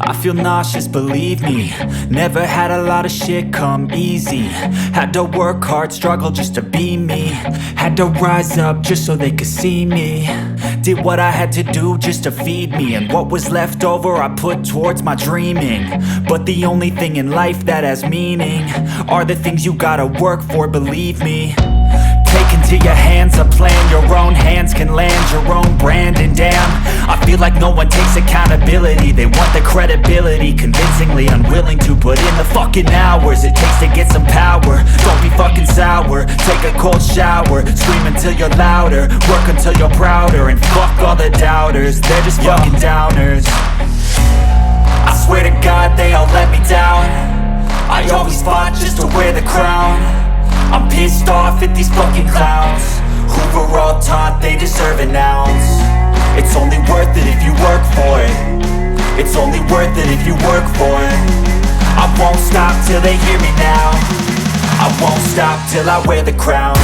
I feel nauseous, believe me. Never had a lot of shit come easy. Had to work hard, struggle just to be me. Had to rise up just so they could see me. Did what I had to do just to feed me. And what was left over I put towards my dreaming. But the only thing in life that has meaning are the things you gotta work for, believe me. Take into your hands a plan, your own hands can land your own brand. And damn, I feel like no one takes accountability. They want the credibility, convincingly unwilling to put in the fucking hours it takes to get some power. Don't be fucking sour, take a cold shower. Scream until you're louder, work until you're prouder. And fuck all the doubters, they're just fucking downers. I swear to God they all let me down. I always fought just to wear the crown. I'm pissed off at these fucking clowns who were all taught they deserve an ounce. It's only worth it if you work for it. It's only worth it if you work for it. I won't stop till they hear me now. I won't stop till I wear the crown.